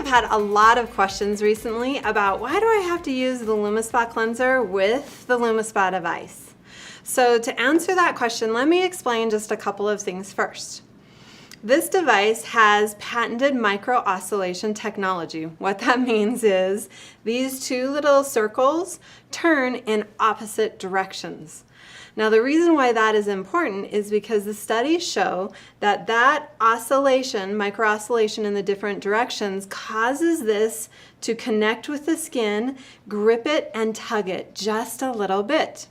have had a lot of questions recently about why do I have to use the LumiSpa cleanser with the LumiSpa device? So to answer that question, let me explain just a couple of things first. This device has patented micro-oscillation technology. What that means is these two little circles turn in opposite directions. Now the reason why that is important is because the studies show that oscillation, micro-oscillation in the different directions, causes this to connect with the skin, grip it, and tug it just a little bit.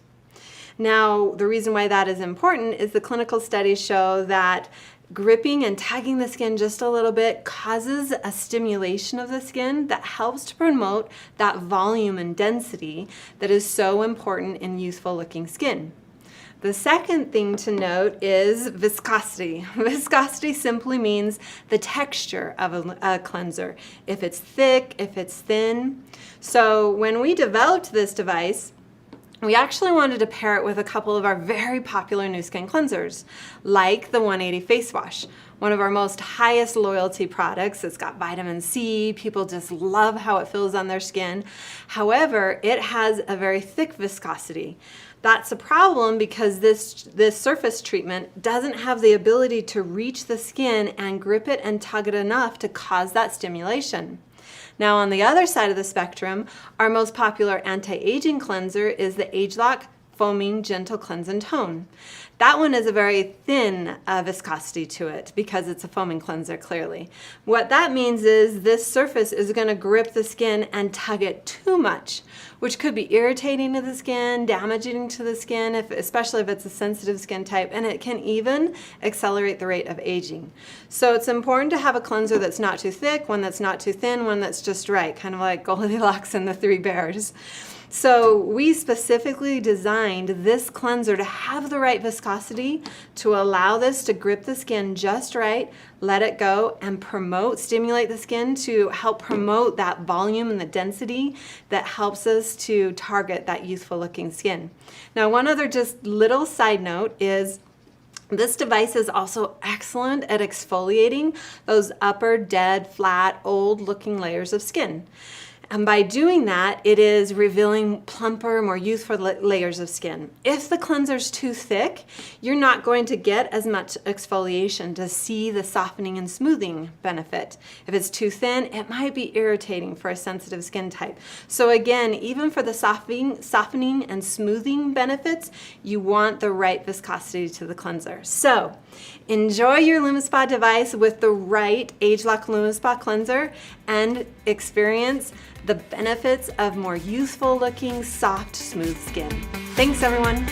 Now the reason why that is important is the clinical studies show that gripping and tugging the skin just a little bit causes a stimulation of the skin that helps to promote that volume and density that is so important in youthful looking skin. The second thing to note is viscosity. Viscosity simply means the texture of a cleanser, if it's thick, if it's thin. So when we developed this device, we actually wanted to pair it with a couple of our very popular new skin cleansers, like the 180 Face Wash, one of our most highest loyalty products. It's got vitamin C. People just love how it feels on their skin. However, it has a very thick viscosity. That's a problem because this surface treatment doesn't have the ability to reach the skin and grip it and tug it enough to cause that stimulation. Now on the other side of the spectrum, our most popular anti-aging cleanser is the ageLOC Foaming Gentle Cleanse and Tone. That one is a very thin viscosity to it because it's a foaming cleanser, clearly. What that means is this surface is going to grip the skin and tug it too much, which could be irritating to the skin, damaging to the skin, especially if it's a sensitive skin type, and it can even accelerate the rate of aging. So it's important to have a cleanser that's not too thick, one that's not too thin, one that's just right, kind of like Goldilocks and the Three Bears. So we specifically designed this cleanser to have the right viscosity to allow this to grip the skin just right, let it go, and stimulate the skin to help promote that volume and the density that helps us to target that youthful looking skin. Now one other just little side note is this device is also excellent at exfoliating those upper, dead, flat, old looking layers of skin. And by doing that, it is revealing plumper, more youthful layers of skin. If the cleanser's too thick, you're not going to get as much exfoliation to see the softening and smoothing benefit. If it's too thin, it might be irritating for a sensitive skin type. So again, even for the softening and smoothing benefits, you want the right viscosity to the cleanser. So enjoy your LumiSpa device with the right ageLOC LumiSpa cleanser and experience the benefits of more youthful looking, soft, smooth skin. Thanks everyone.